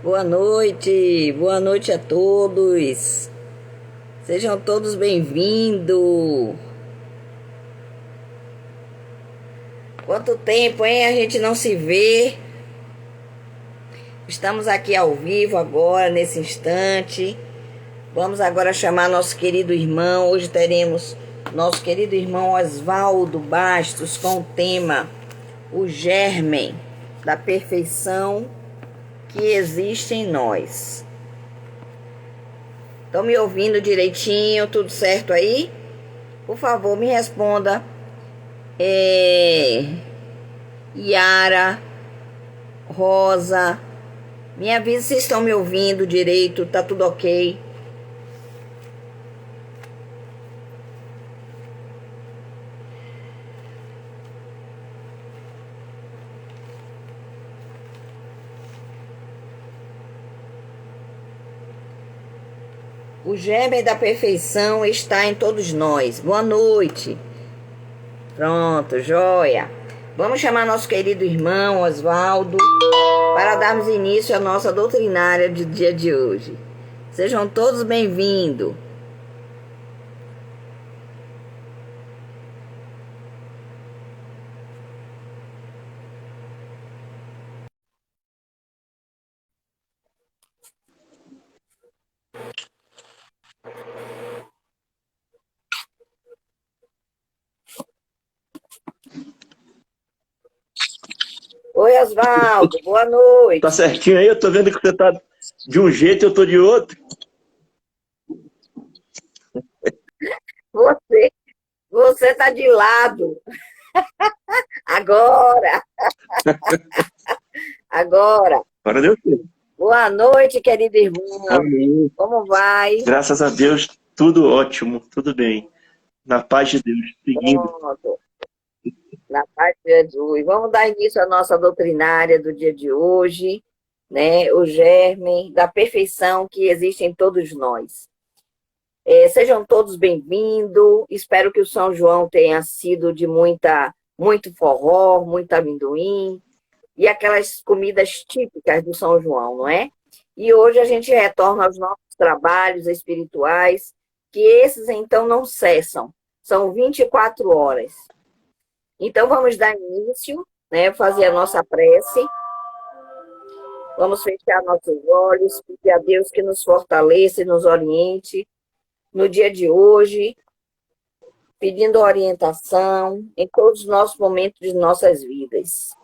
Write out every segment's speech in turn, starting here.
Boa noite a todos. Sejam todos bem-vindos. Quanto tempo, hein? A gente não se vê. Estamos aqui ao vivo agora, nesse instante. Vamos agora chamar nosso querido irmão. Hoje teremos nosso querido irmão Oswaldo Bastos com o tema O Germen da Perfeição que existe em nós. Estão me ouvindo direitinho? Tudo certo aí? Por favor, me responda. Yara, Rosa, me avisa se estão me ouvindo direito, tá tudo ok? O germe da perfeição está em todos nós. Boa noite. Pronto, joia. Vamos chamar nosso querido irmão Oswaldo para darmos início à nossa doutrinária do dia de hoje. Sejam todos bem-vindos. Oi, Oswaldo, boa noite. Tá certinho aí? Eu tô vendo que você tá de um jeito e eu tô de outro. Você tá de lado. Agora. Agora deu tempo. Boa noite, querido irmão. Amém. Como vai? Graças a Deus, tudo ótimo, tudo bem. Na paz de Deus, seguindo. Pronto. Na paz de Jesus. Vamos dar início à nossa doutrinária do dia de hoje, né? O germe da perfeição que existe em todos nós. Sejam todos bem-vindos. Espero que o São João tenha sido de muito forró, muito amendoim e aquelas comidas típicas do São João, não é? E hoje a gente retorna aos nossos trabalhos espirituais, que esses então não cessam. São 24 horas. Então, vamos dar início, né? Fazer a nossa prece. Vamos fechar nossos olhos, pedir a Deus que nos fortaleça e nos oriente no dia de hoje, pedindo orientação em todos os nossos momentos de nossas vidas.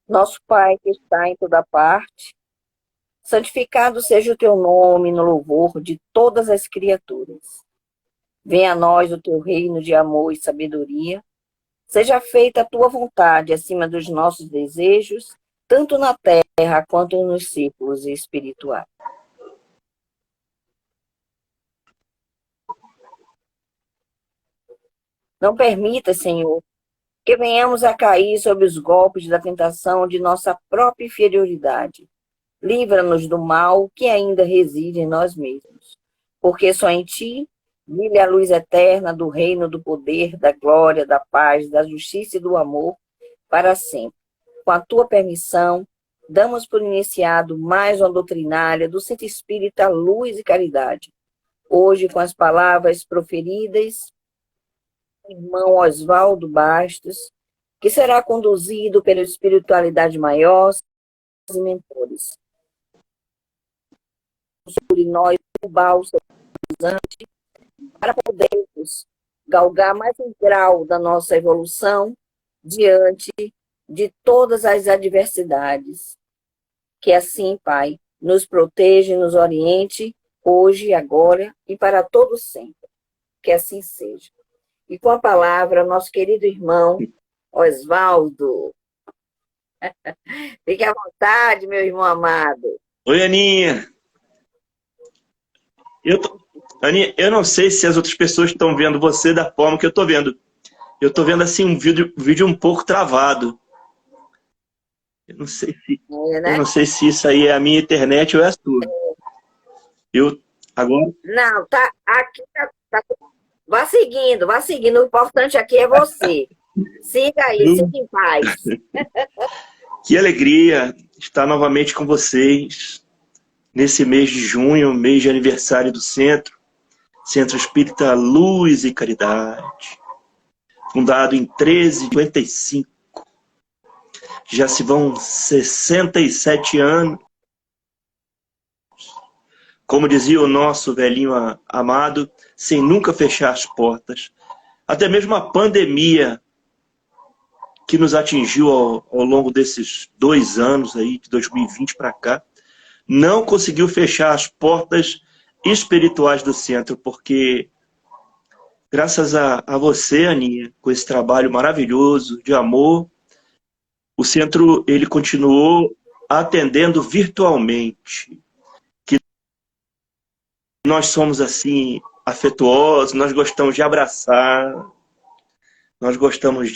Nosso Pai que está em toda parte, santificado seja o teu nome no louvor de todas as criaturas. Venha a nós o teu reino de amor e sabedoria. Seja feita a tua vontade acima dos nossos desejos, tanto na terra quanto nos círculos espirituais. Não permita, Senhor, que venhamos a cair sob os golpes da tentação de nossa própria inferioridade. Livra-nos do mal que ainda reside em nós mesmos, porque só em ti brilha a luz eterna do reino do poder, da glória, da paz, da justiça e do amor para sempre. Com a tua permissão, damos por iniciado mais uma doutrinária do Centro Espírita Luz e Caridade. Hoje, com as palavras proferidas, irmão Oswaldo Bastos, que será conduzido pela espiritualidade maior e mentores. Sobre nós, o bálsamo para podermos galgar mais um grau da nossa evolução diante de todas as adversidades. Que assim, Pai, nos proteja e nos oriente hoje, agora e para todo sempre. Que assim seja. E com a palavra, nosso querido irmão Oswaldo. Fique à vontade, meu irmão amado. Oi, Aninha. Aninha, eu não sei se as outras pessoas estão vendo você da forma que eu estou vendo. Eu estou vendo assim um vídeo um pouco travado. Eu não sei se isso aí é a minha internet ou é a sua. Eu Agora, Não, tá aqui, vá seguindo, vá seguindo. O importante aqui é você. Siga aí, siga hum, em paz. que alegria estar novamente com vocês nesse mês de junho, mês de aniversário do Centro, Centro Espírita Luz e Caridade, fundado em 1355. Já se vão 67 anos. Como dizia o nosso velhinho amado, sem nunca fechar as portas. Até mesmo a pandemia que nos atingiu ao longo desses 2 anos aí, de 2020 para cá, não conseguiu fechar as portas espirituais do centro, porque graças a você, Aninha, com esse trabalho maravilhoso de amor, o centro ele continuou atendendo virtualmente. Que nós somos assim afetuosos, nós gostamos de abraçar, nós gostamos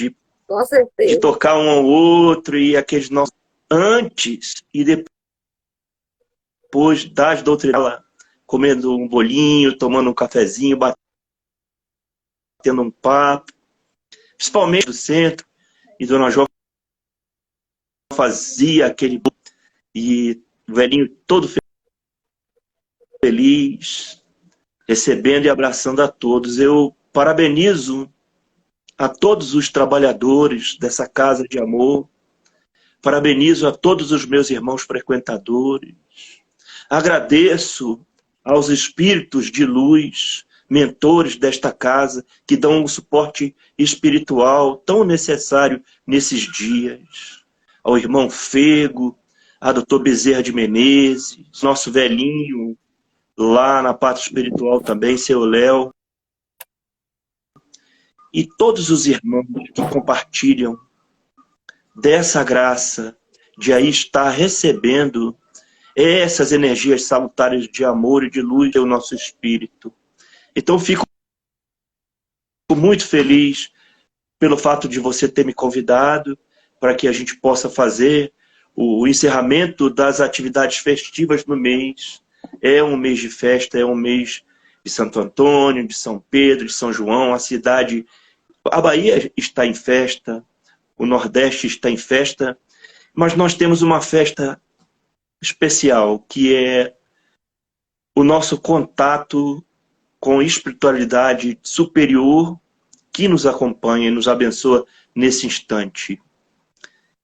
Com de certeza. tocar um ao outro e aqueles nossos antes e depois das doutrinas, comendo um bolinho, tomando um cafezinho, batendo um papo, principalmente do centro, e Dona João fazia aquele e o velhinho todo feliz, recebendo e abraçando a todos. Eu parabenizo a todos os trabalhadores dessa casa de amor, parabenizo a todos os meus irmãos frequentadores, agradeço aos espíritos de luz, mentores desta casa, que dão um suporte espiritual tão necessário nesses dias. Ao irmão Fego, a doutor Bezerra de Menezes, nosso velhinho, lá na parte espiritual também, seu Léo, e todos os irmãos que compartilham dessa graça de aí estar recebendo essas energias salutares de amor e de luz do nosso espírito. Então fico muito feliz pelo fato de você ter me convidado para que a gente possa fazer o encerramento das atividades festivas no mês. É um mês de festa, é um mês de Santo Antônio, de São Pedro, de São João, a cidade, a Bahia está em festa, o Nordeste está em festa, mas nós temos uma festa especial, que é o nosso contato com espiritualidade superior que nos acompanha e nos abençoa nesse instante.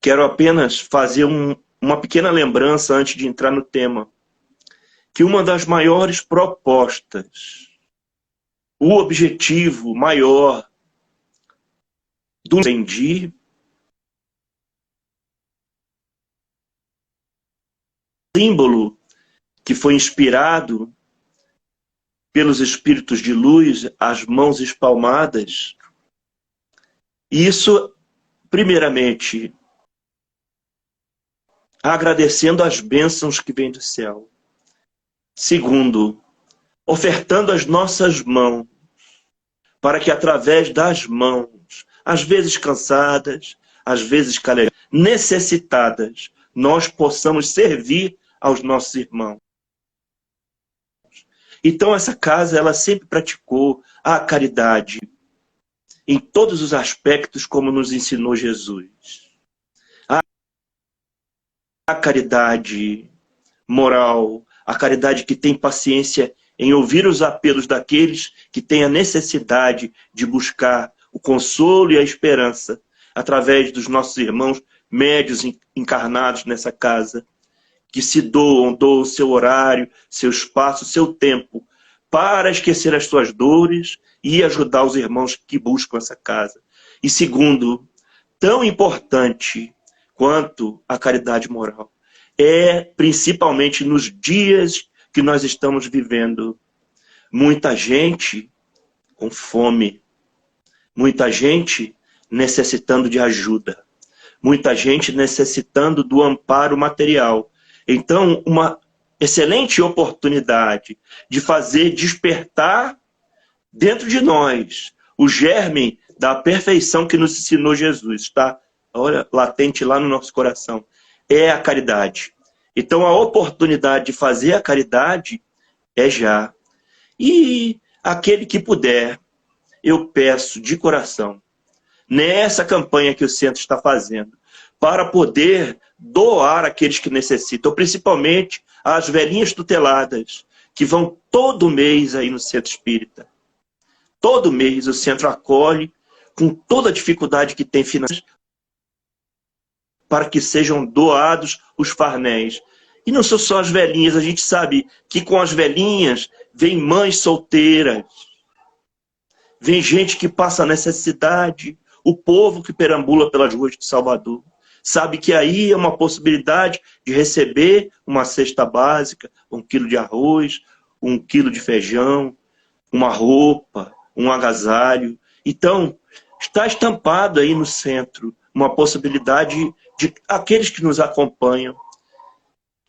Quero apenas fazer uma pequena lembrança antes de entrar no tema, que uma das maiores propostas, o objetivo maior do Entendi, símbolo que foi inspirado pelos espíritos de luz, as mãos espalmadas, e isso, primeiramente, agradecendo as bênçãos que vêm do céu. Segundo, ofertando as nossas mãos, para que através das mãos, às vezes cansadas, às vezes necessitadas, nós possamos servir aos nossos irmãos. Então essa casa, ela sempre praticou a caridade em todos os aspectos, como nos ensinou Jesus. A caridade moral, a caridade que tem paciência em ouvir os apelos daqueles que têm a necessidade de buscar o consolo e a esperança através dos nossos irmãos médios encarnados nessa casa, que se doam o seu horário, seu espaço, seu tempo, para esquecer as suas dores e ajudar os irmãos que buscam essa casa. E segundo, tão importante quanto a caridade moral, é principalmente nos dias que nós estamos vivendo. Muita gente com fome, muita gente necessitando de ajuda, muita gente necessitando do amparo material. Então, uma excelente oportunidade de fazer despertar dentro de nós o germe da perfeição que nos ensinou Jesus, está? Olha, latente lá no nosso coração. É a caridade. Então, a oportunidade de fazer a caridade é já. E aquele que puder, eu peço de coração, nessa campanha que o centro está fazendo, para poder doar àqueles que necessitam, principalmente às velhinhas tuteladas, que vão todo mês aí no centro espírita. Todo mês o centro acolhe, com toda a dificuldade que tem financeira, para que sejam doados os farnéis. E não são só as velhinhas, a gente sabe que com as velhinhas vem mães solteiras, vem gente que passa necessidade, o povo que perambula pelas ruas de Salvador. Sabe que aí é uma possibilidade de receber uma cesta básica, 1 quilo de arroz, 1 quilo de feijão, uma roupa, um agasalho. Então, está estampado aí no centro uma possibilidade de aqueles que nos acompanham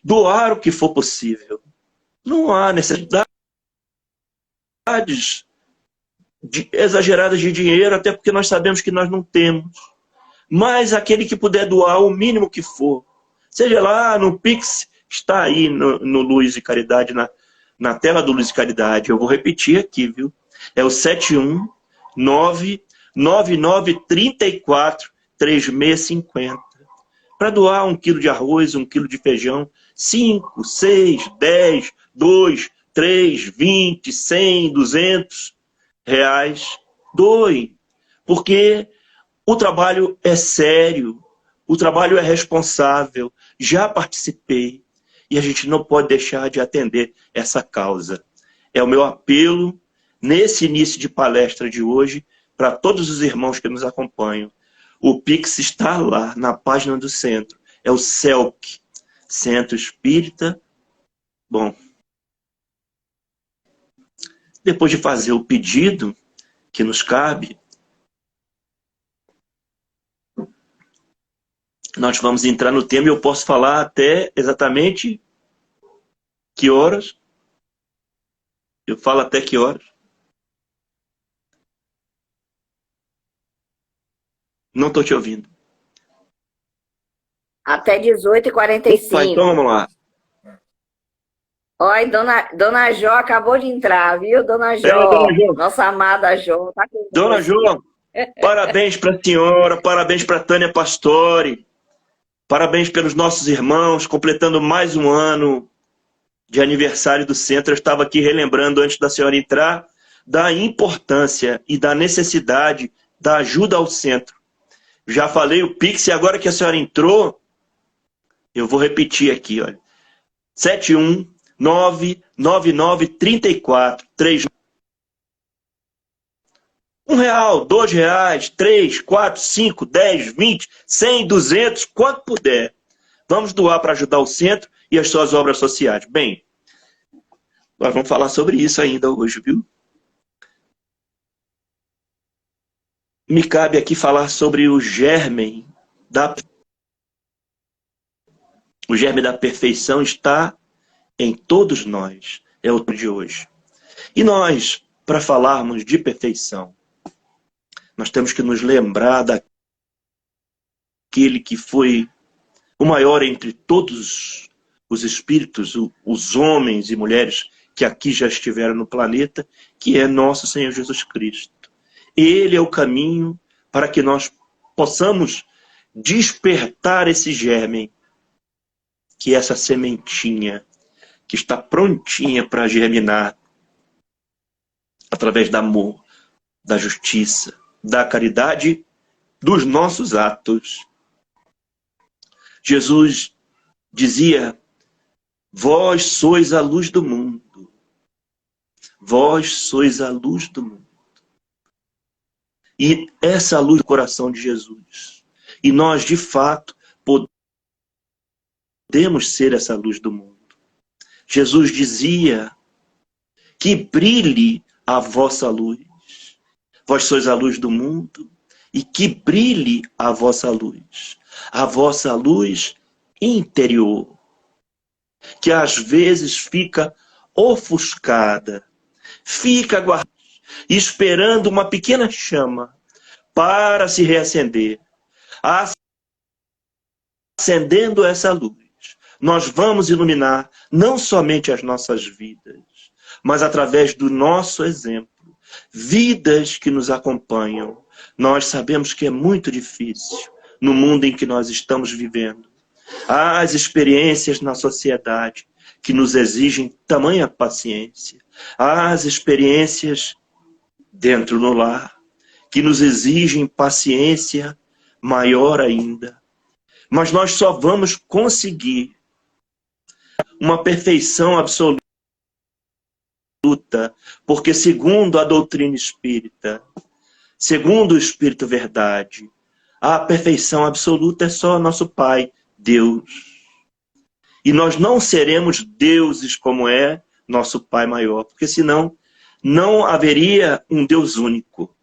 doar o que for possível. Não há necessidades exageradas de dinheiro, até porque nós sabemos que nós não temos. Mas aquele que puder doar o mínimo que for, seja lá no Pix, está aí no Luz e Caridade, na tela do Luz e Caridade. Eu vou repetir aqui, viu? É o 71999343650. Para doar 1 quilo de arroz, 1 quilo de feijão, 5, 6, 10, 2, 3, 20, 100, 200 reais. Doe. Porque o trabalho é sério, o trabalho é responsável. Já participei e a gente não pode deixar de atender essa causa. É o meu apelo nesse início de palestra de hoje para todos os irmãos que nos acompanham. O Pix está lá na página do centro. É o CELC, Centro Espírita. Bom, depois de fazer o pedido que nos cabe, nós vamos entrar no tema e eu posso falar até exatamente que horas. Eu falo até que horas. Não estou te ouvindo. Até 18h45. Então vamos lá. Oi, dona Jo acabou de entrar, viu, dona Jo? Dona Jo. Nossa amada Jo. Tá Dona Jo, parabéns para a senhora, parabéns para a Tânia Pastore, parabéns pelos nossos irmãos, completando mais um ano de aniversário do centro. Eu estava aqui relembrando, antes da senhora entrar, da importância e da necessidade da ajuda ao centro. Já falei o Pix e agora que a senhora entrou, eu vou repetir aqui, olha. 719993436. R$1, R$2, 3, 4, 5, 10, 20, 100, 200, quanto puder. Vamos doar para ajudar o centro e as suas obras sociais. Bem, nós vamos falar sobre isso ainda hoje, viu? Me cabe aqui falar sobre o germe da... O germe da perfeição está em todos nós. É o de hoje. E nós, para falarmos de perfeição, nós temos que nos lembrar daquele que foi o maior entre todos os espíritos, os homens e mulheres que aqui já estiveram no planeta, que é nosso Senhor Jesus Cristo. Ele é o caminho para que nós possamos despertar esse germe, que é essa sementinha que está prontinha para germinar através do amor, da justiça, da caridade, dos nossos atos. Jesus dizia: vós sois a luz do mundo. Vós sois a luz do mundo. E essa luz do coração de Jesus. E nós, de fato, podemos ser essa luz do mundo. Jesus dizia que brilhe a vossa luz. Vós sois a luz do mundo e que brilhe a vossa luz. A vossa luz interior, que às vezes fica ofuscada, fica guardada, esperando uma pequena chama para se reacender. Acendendo essa luz, nós vamos iluminar não somente as nossas vidas, mas através do nosso exemplo. Vidas que nos acompanham. Nós sabemos que é muito difícil no mundo em que nós estamos vivendo. Há as experiências na sociedade que nos exigem tamanha paciência. Há as experiências dentro no lar que nos exigem paciência maior ainda. Mas nós só vamos conseguir uma perfeição absoluta, porque segundo a doutrina espírita, segundo o Espírito Verdade, a perfeição absoluta é só nosso Pai, Deus. E nós não seremos deuses como é nosso Pai maior, porque senão não haveria um Deus único.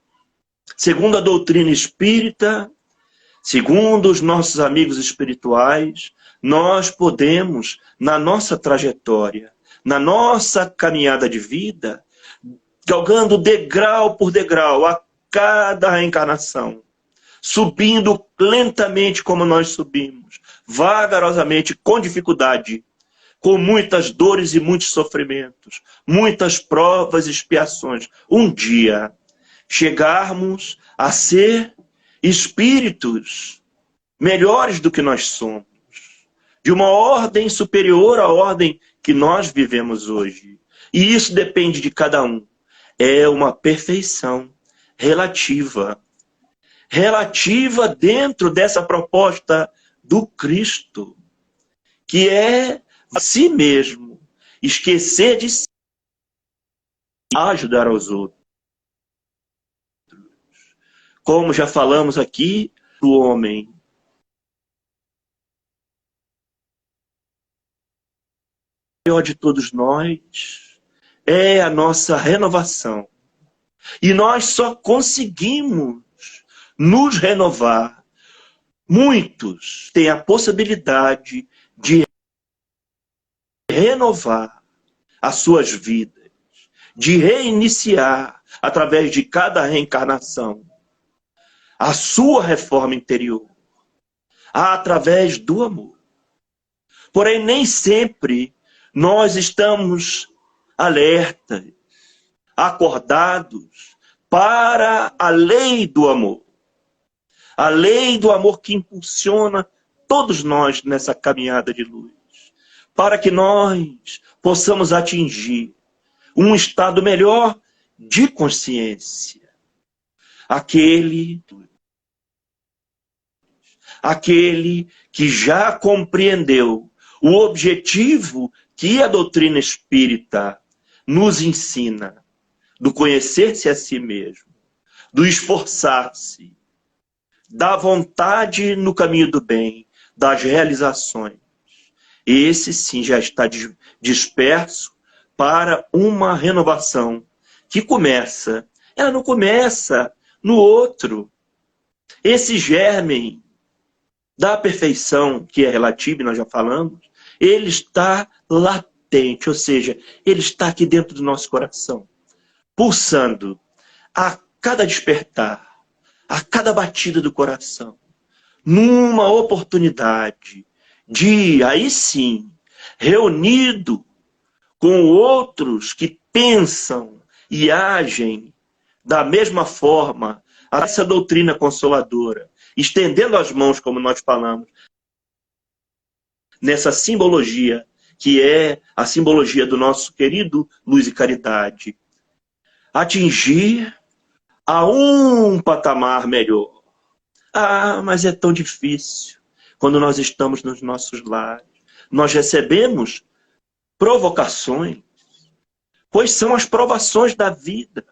Segundo a doutrina espírita, segundo os nossos amigos espirituais, nós podemos, na nossa trajetória, na nossa caminhada de vida, galgando degrau por degrau a cada reencarnação, subindo lentamente como nós subimos, vagarosamente, com dificuldade, com muitas dores e muitos sofrimentos, muitas provas e expiações. Um dia, chegarmos a ser espíritos melhores do que nós somos, de uma ordem superior à ordem que nós vivemos hoje. E isso depende de cada um. É uma perfeição relativa. Relativa dentro dessa proposta do Cristo, que é a si mesmo, esquecer de si, ajudar aos outros. Como já falamos aqui, o homem maior de todos nós é a nossa renovação. E nós só conseguimos nos renovar. Muitos têm a possibilidade de renovar as suas vidas, de reiniciar, através de cada reencarnação, a sua reforma interior, através do amor. Porém, nem sempre nós estamos alertas, acordados para a lei do amor. A lei do amor que impulsiona todos nós nessa caminhada de luz. Para que nós possamos atingir um estado melhor de consciência. Aquele que já compreendeu o objetivo que a doutrina espírita nos ensina, do conhecer-se a si mesmo, do esforçar-se, da vontade no caminho do bem, das realizações. Esse sim já está disperso para uma renovação que começa. Ela não começa no outro. Esse germe da perfeição, que é relativo, nós já falamos, ele está latente, ou seja, ele está aqui dentro do nosso coração, pulsando a cada despertar, a cada batida do coração, numa oportunidade de, aí sim, reunido com outros que pensam e agem da mesma forma, essa doutrina consoladora, estendendo as mãos, como nós falamos, nessa simbologia, que é a simbologia do nosso querido Luz e Caridade, atingir a um patamar melhor. Ah, mas é tão difícil. Quando nós estamos nos nossos lares, nós recebemos provocações, pois são as provações da vida.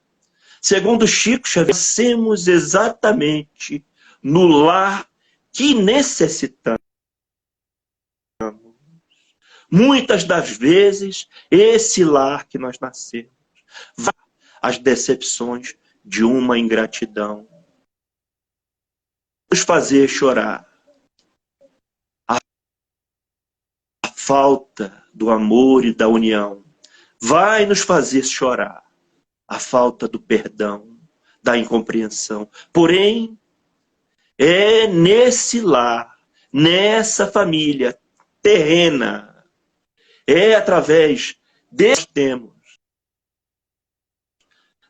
Segundo Chico Xavier, nascemos exatamente no lar que necessitamos. Muitas das vezes, esse lar que nós nascemos, as decepções de uma ingratidão, nos fazer chorar. A falta do amor e da união vai nos fazer chorar. A falta do perdão, da incompreensão. Porém, é nesse lar, nessa família terrena, é através desse que temos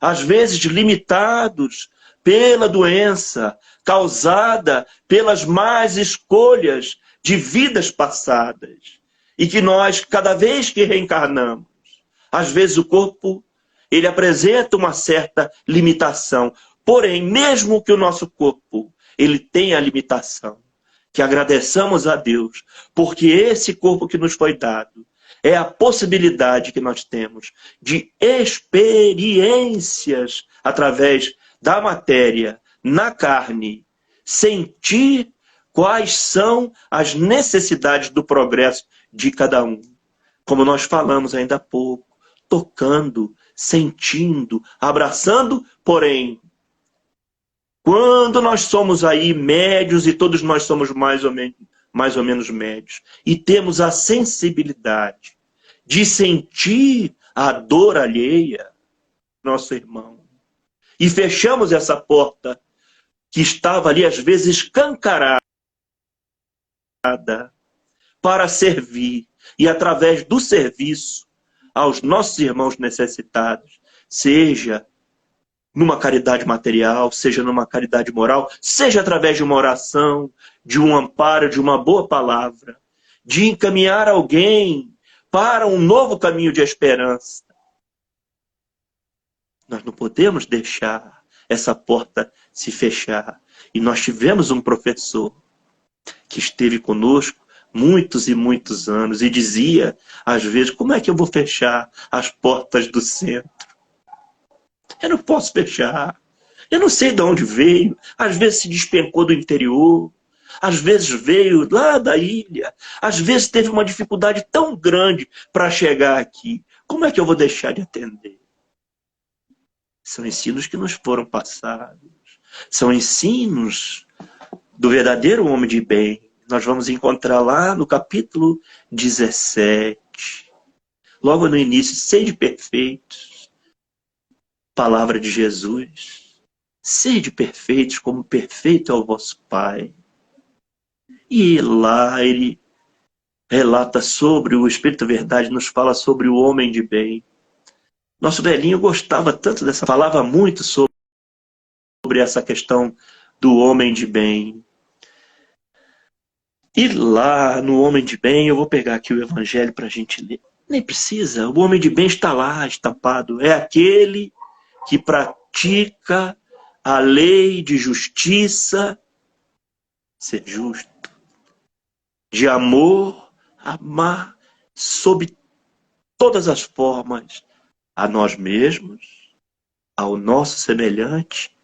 às vezes limitados pela doença, causada pelas más escolhas de vidas passadas. E que nós, cada vez que reencarnamos, às vezes o corpo, ele apresenta uma certa limitação. Porém, mesmo que o nosso corpo, ele tenha limitação, que agradeçamos a Deus, porque esse corpo que nos foi dado é a possibilidade que nós temos de experiências através da matéria, na carne, sentir quais são as necessidades do progresso de cada um. Como nós falamos ainda há pouco, tocando, sentindo, abraçando, porém, quando nós somos aí médios, e todos nós somos mais ou menos médios, e temos a sensibilidade de sentir a dor alheia, nosso irmão, e fechamos essa porta que estava ali, às vezes, escancarada, para servir, e através do serviço aos nossos irmãos necessitados, seja numa caridade material, seja numa caridade moral, seja através de uma oração, de um amparo, de uma boa palavra, de encaminhar alguém para um novo caminho de esperança. Nós não podemos deixar essa porta se fechar. E nós tivemos um professor que esteve conosco muitos e muitos anos e dizia, às vezes, como é que eu vou fechar as portas do centro? Eu não posso fechar. Eu não sei de onde veio. Às vezes se despencou do interior. Às vezes veio lá da ilha. Às vezes teve uma dificuldade tão grande para chegar aqui. Como é que eu vou deixar de atender? São ensinos que nos foram passados. São ensinos do verdadeiro homem de bem. Nós vamos encontrar lá no capítulo 17. Logo no início, sede perfeitos. Palavra de Jesus. Sede perfeitos como perfeito é o vosso Pai. E lá ele relata sobre o Espírito da Verdade, nos fala sobre o homem de bem. Nosso velhinho gostava tanto dessa, falava muito sobre essa questão do homem de bem. E lá no homem de bem, eu vou pegar aqui o Evangelho para a gente ler. Nem precisa, o homem de bem está lá, estampado. É aquele que pratica a lei de justiça, ser justo, de amor, amar sob todas as formas a nós mesmos, ao nosso semelhante,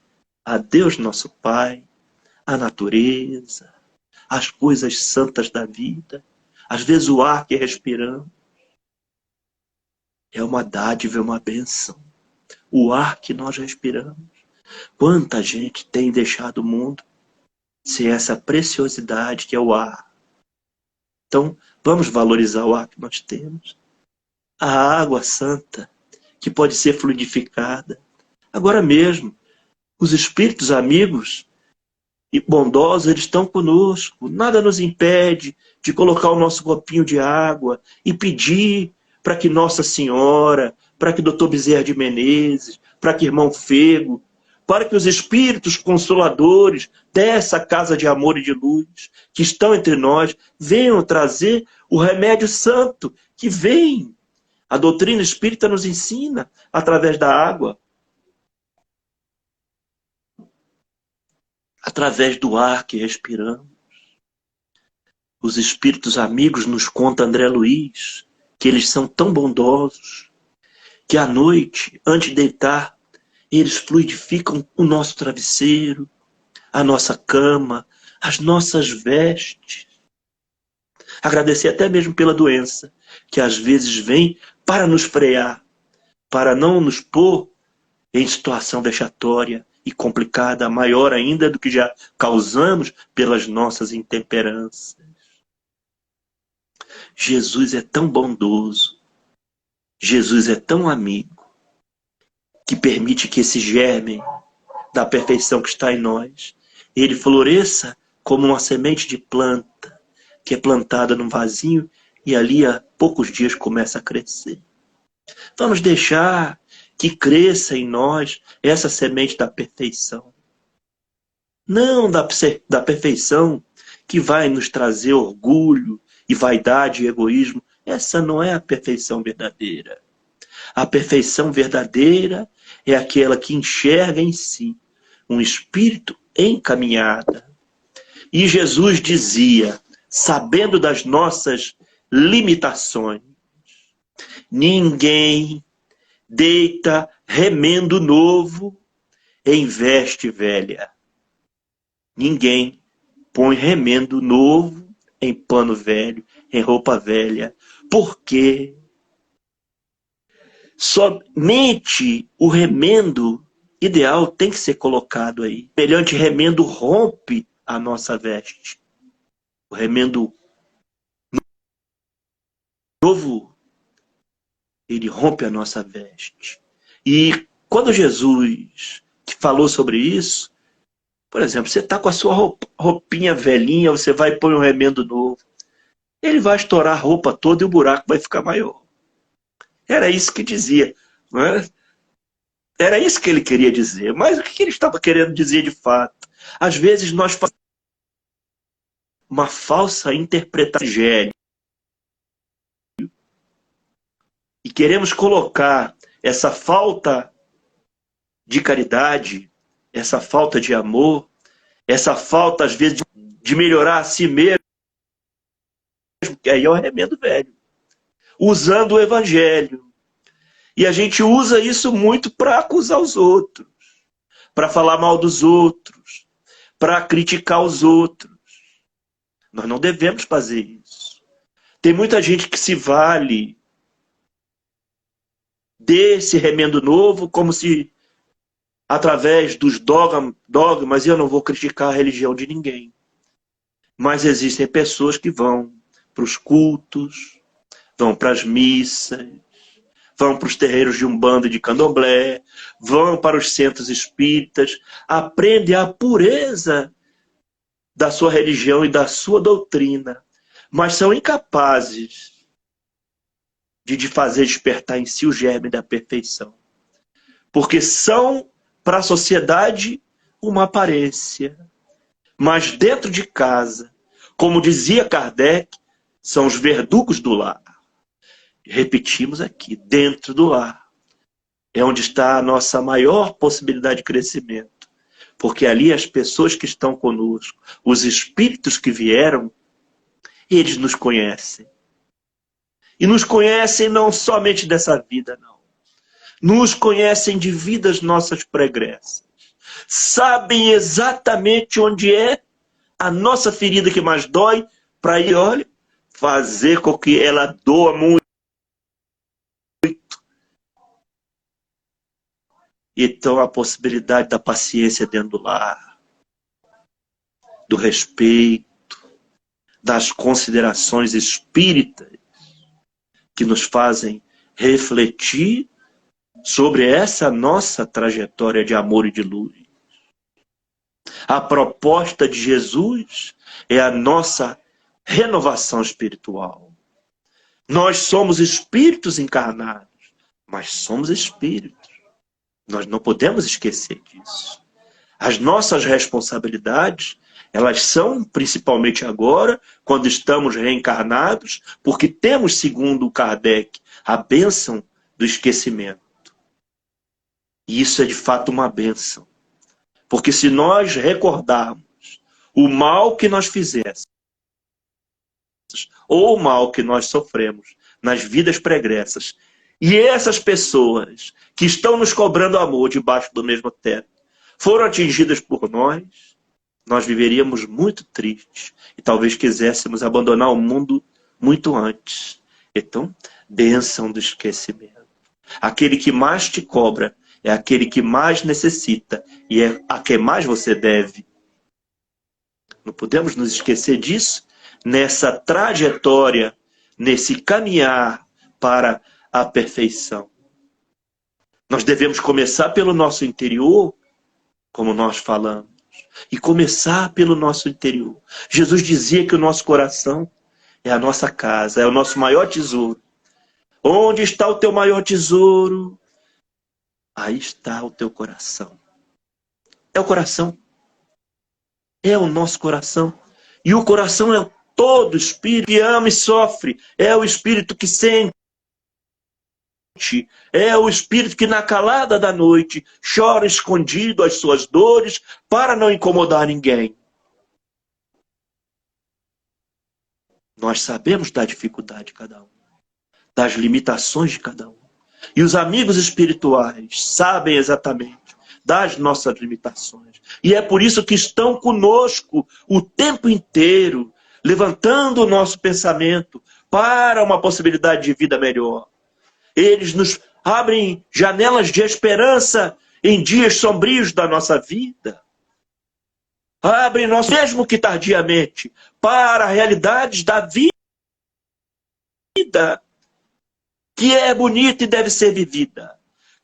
a Deus nosso Pai, a natureza, as coisas santas da vida, às vezes o ar que respiramos. É uma dádiva, é uma bênção. O ar que nós respiramos. Quanta gente tem deixado o mundo sem essa preciosidade que é o ar. Então, vamos valorizar o ar que nós temos. A água santa, que pode ser fluidificada. Agora mesmo, os espíritos amigos e bondosos, eles estão conosco. Nada nos impede de colocar o nosso copinho de água e pedir para que Nossa Senhora, para que Dr. Bezerra de Menezes, para que irmão Fego, para que os espíritos consoladores dessa casa de amor e de luz, que estão entre nós, venham trazer o remédio santo que vem. A doutrina espírita nos ensina através da água, através do ar que respiramos. Os espíritos amigos nos conta André Luiz, que eles são tão bondosos, que à noite, antes de deitar, eles fluidificam o nosso travesseiro, a nossa cama, as nossas vestes. Agradecer até mesmo pela doença, que às vezes vem para nos frear, para não nos pôr em situação vexatória e complicada, maior ainda do que já causamos pelas nossas intemperanças. Jesus é tão bondoso, Jesus é tão amigo, que permite que esse germe da perfeição que está em nós, ele floresça como uma semente de planta, que é plantada num vasinho e ali a poucos dias começa a crescer. Vamos deixar que cresça em nós essa semente da perfeição. Não da perfeição que vai nos trazer orgulho e vaidade e egoísmo. Essa não é a perfeição verdadeira. A perfeição verdadeira é aquela que enxerga em si um espírito em caminhada. E Jesus dizia, sabendo das nossas limitações, ninguém deita remendo novo em veste velha. Ninguém põe remendo novo em pano velho, em roupa velha. Por quê? Somente o remendo ideal tem que ser colocado aí. O semelhante remendo rompe a nossa veste. O remendo novo, ele rompe a nossa veste. E quando Jesus falou sobre isso, por exemplo, você está com a sua roupinha velhinha, você vai pôr um remendo novo. Ele vai estourar a roupa toda e o buraco vai ficar maior. Era isso que dizia. Não é? Era isso que ele queria dizer. Mas o que ele estava querendo dizer de fato? Às vezes nós fazemos uma falsa interpretação do evangelho e queremos colocar essa falta de caridade, essa falta de amor, essa falta, às vezes, de melhorar a si mesmo, que aí é o remendo velho, usando o evangelho. E a gente usa isso muito para acusar os outros, para falar mal dos outros, para criticar os outros. Nós não devemos fazer isso. Tem muita gente que se vale desse remendo novo como se, através dos dogmas, eu não vou criticar a religião de ninguém. Mas existem pessoas que vão para os cultos, vão para as missas, vão para os terreiros de Umbanda e de Candomblé, vão para os centros espíritas, aprendem a pureza da sua religião e da sua doutrina, mas são incapazes de fazer despertar em si o germe da perfeição. Porque são, para a sociedade, uma aparência. Mas dentro de casa, como dizia Kardec, são os verdugos do lar. Repetimos aqui, dentro do lar. É onde está a nossa maior possibilidade de crescimento. Porque ali as pessoas que estão conosco, os espíritos que vieram, eles nos conhecem. E nos conhecem não somente dessa vida, não. Nos conhecem de vidas nossas pregressas. Sabem exatamente onde é a nossa ferida que mais dói, para ir, olha, fazer com que ela doa muito. Então a possibilidade da paciência dentro do lar, do respeito, das considerações espíritas, que nos fazem refletir sobre essa nossa trajetória de amor e de luz. A proposta de Jesus é a nossa renovação espiritual. Nós somos espíritos encarnados, mas somos espíritos. Nós não podemos esquecer disso. As nossas responsabilidades, elas são, principalmente agora, quando estamos reencarnados, porque temos, segundo Kardec, a bênção do esquecimento. E isso é de fato uma bênção. Porque se nós recordarmos o mal que nós fizemos, ou o mal que nós sofremos nas vidas pregressas, e essas pessoas que estão nos cobrando amor debaixo do mesmo teto, foram atingidas por nós, nós viveríamos muito tristes e talvez quiséssemos abandonar o mundo muito antes. Então, bênção do esquecimento. Aquele que mais te cobra é aquele que mais necessita e é a quem mais você deve. Não podemos nos esquecer disso nessa trajetória, nesse caminhar para a perfeição. Nós devemos começar pelo nosso interior, como nós falamos, e começar pelo nosso interior. Jesus dizia que o nosso coração é a nossa casa, é o nosso maior tesouro. Onde está o teu maior tesouro? Aí está o teu coração. É o coração. É o nosso coração. E o coração é todo espírito que ama e sofre. É o espírito que sente. É o espírito que na calada da noite chora escondido as suas dores para não incomodar ninguém. Nós sabemos da dificuldade de cada um, das limitações de cada um. E os amigos espirituais sabem exatamente das nossas limitações. E é por isso que estão conosco o tempo inteiro, levantando o nosso pensamento para uma possibilidade de vida melhor. Eles nos abrem janelas de esperança em dias sombrios da nossa vida. Abrem nós, mesmo que tardiamente, para realidades da vida, que é bonita e deve ser vivida.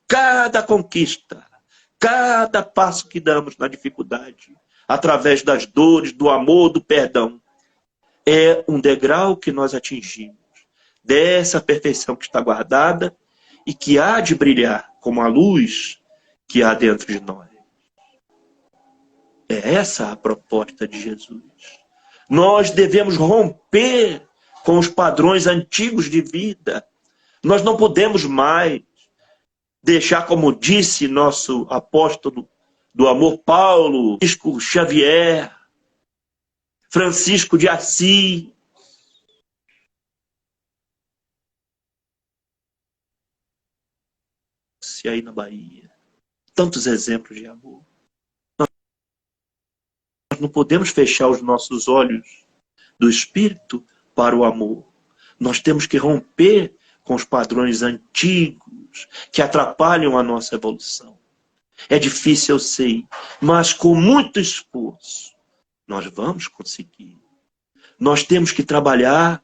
Cada conquista, cada passo que damos na dificuldade, através das dores, do amor, do perdão, é um degrau que nós atingimos dessa perfeição que está guardada e que há de brilhar como a luz que há dentro de nós. É essa a proposta de Jesus. Nós devemos romper com os padrões antigos de vida. Nós não podemos mais deixar, como disse nosso apóstolo do amor, Paulo, Francisco Xavier, Francisco de Assis, aí na Bahia. Tantos exemplos de amor. Nós não podemos fechar os nossos olhos do espírito para o amor. Nós temos que romper com os padrões antigos que atrapalham a nossa evolução. É difícil, eu sei, mas com muito esforço nós vamos conseguir. Nós temos que trabalhar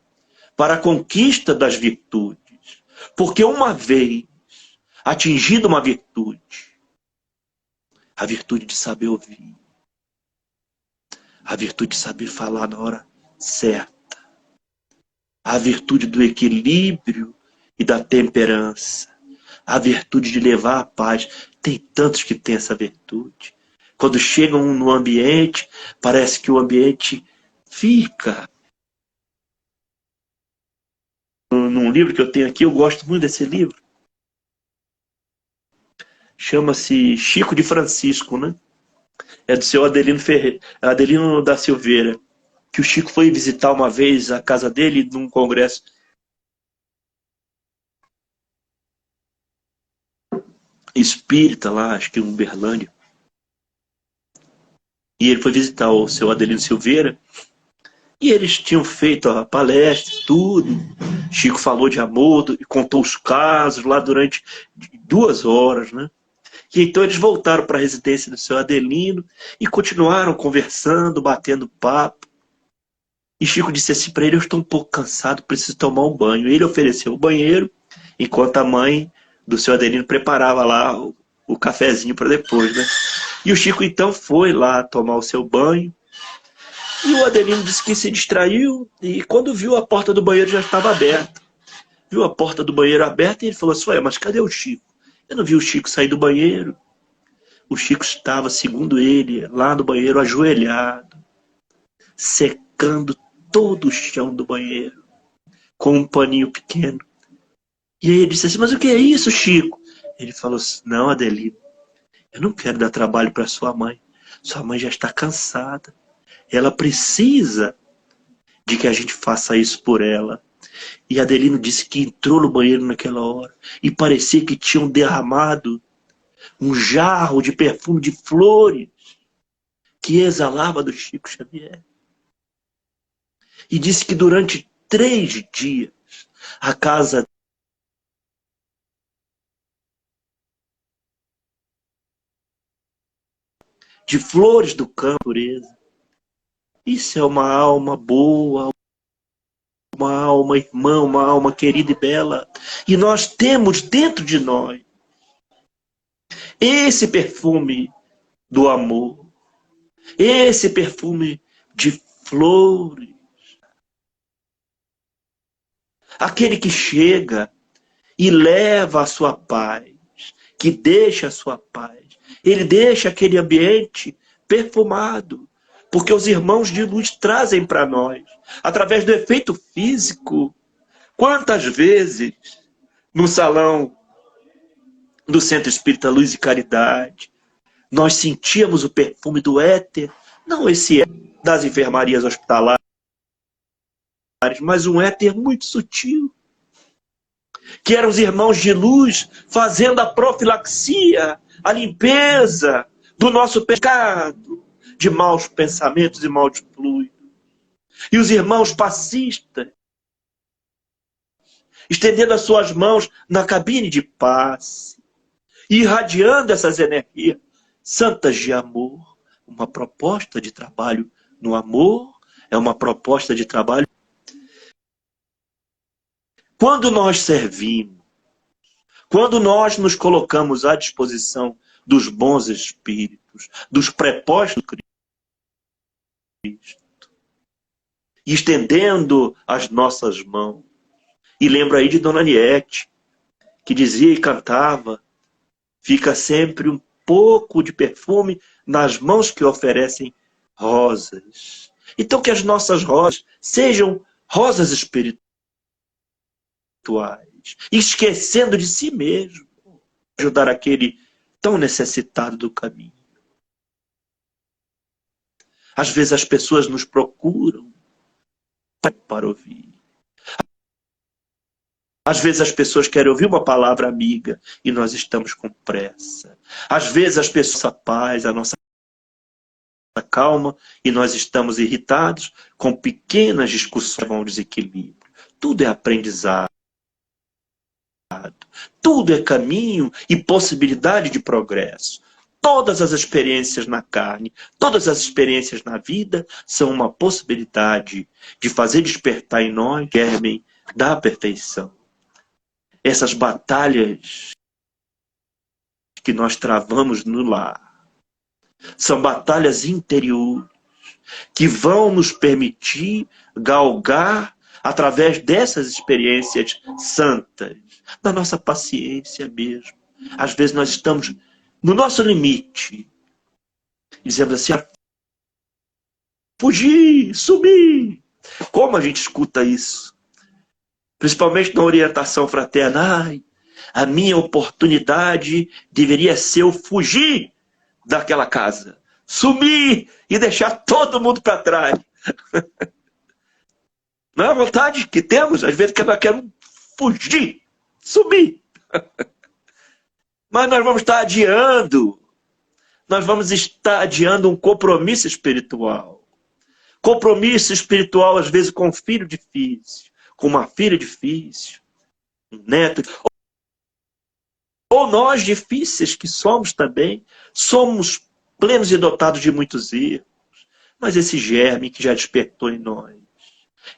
para a conquista das virtudes. Porque uma vez atingida uma virtude, a virtude de saber ouvir, a virtude de saber falar na hora certa, a virtude do equilíbrio e da temperança, a virtude de levar a paz. Tem tantos que têm essa virtude. Quando chegam no ambiente, parece que o ambiente fica. Num livro que eu tenho aqui, eu gosto muito desse livro. Chama-se Chico de Francisco, né? É do seu Adelino da Silveira, que o Chico foi visitar uma vez a casa dele num congresso espírita lá, acho que em Uberlândia. E ele foi visitar o seu Adelino Silveira, e eles tinham feito a palestra e tudo. Chico falou de amor e contou os casos lá durante 2 horas, né? E então eles voltaram para a residência do seu Adelino e continuaram conversando, batendo papo. E Chico disse assim para ele: eu estou um pouco cansado, preciso tomar um banho. Ele ofereceu o banheiro, enquanto a mãe do seu Adelino preparava lá o cafezinho para depois, né? E o Chico então foi lá tomar o seu banho. E o Adelino disse que se distraiu e quando viu a porta do banheiro já estava aberta. Viu a porta do banheiro aberta e ele falou assim: ué, mas cadê o Chico? Eu não vi o Chico sair do banheiro. O Chico estava, segundo ele, lá no banheiro, ajoelhado, secando todo o chão do banheiro, com um paninho pequeno. E aí ele disse assim: mas o que é isso, Chico? Ele falou assim: não, Adelino, eu não quero dar trabalho para sua mãe. Sua mãe já está cansada. Ela precisa de que a gente faça isso por ela. E Adelino disse que entrou no banheiro naquela hora e parecia que tinham derramado um jarro de perfume de flores que exalava do Chico Xavier. E disse que durante 3 dias a casa de flores do campo, pureza. Isso é uma alma boa, uma alma irmã, uma alma querida e bela. E nós temos dentro de nós esse perfume do amor, esse perfume de flores. Aquele que chega e leva a sua paz, que deixa a sua paz. Ele deixa aquele ambiente perfumado, porque os irmãos de luz trazem para nós, através do efeito físico. Quantas vezes no salão do Centro Espírita Luz e Caridade nós sentíamos o perfume do éter, não esse éter das enfermarias hospitalares, mas um éter muito sutil, que eram os irmãos de luz fazendo a profilaxia, a limpeza do nosso pecado, de maus pensamentos e maus fluidos. E os irmãos passistas, estendendo as suas mãos na cabine de passe, e irradiando essas energias santas de amor. Uma proposta de trabalho no amor é uma proposta de trabalho. Quando nós servimos, quando nós nos colocamos à disposição dos bons espíritos, dos prepostos do Cristo, e estendendo as nossas mãos. E lembro aí de Dona Niete, que dizia e cantava: fica sempre um pouco de perfume nas mãos que oferecem rosas. Então que as nossas rosas sejam rosas espirituais, esquecendo de si mesmo, ajudar aquele tão necessitado do caminho. Às vezes as pessoas nos procuram para ouvir. Às vezes as pessoas querem ouvir uma palavra amiga e nós estamos com pressa. Às vezes as pessoas, a paz, a nossa calma, e nós estamos irritados com pequenas discussões que vão ao desequilíbrio. Tudo é aprendizado. Tudo é caminho e possibilidade de progresso. Todas as experiências na carne, todas as experiências na vida são uma possibilidade de fazer despertar em nós o germe da perfeição. Essas batalhas que nós travamos no lar são batalhas interiores que vão nos permitir galgar através dessas experiências santas, da nossa paciência mesmo. Às vezes nós estamos no nosso limite, dizemos assim: fugir, sumir. Como a gente escuta isso? Principalmente na orientação fraterna. Ai, a minha oportunidade deveria ser eu fugir daquela casa, sumir e deixar todo mundo para trás. Não é a vontade que temos? Às vezes que nós queremos fugir, sumir. Mas nós vamos estar adiando. Nós vamos estar adiando um compromisso espiritual. Compromisso espiritual, às vezes, com um filho difícil, com uma filha difícil, um neto. Ou nós, difíceis que somos também, somos plenos e dotados de muitos erros. Mas esse germe que já despertou em nós,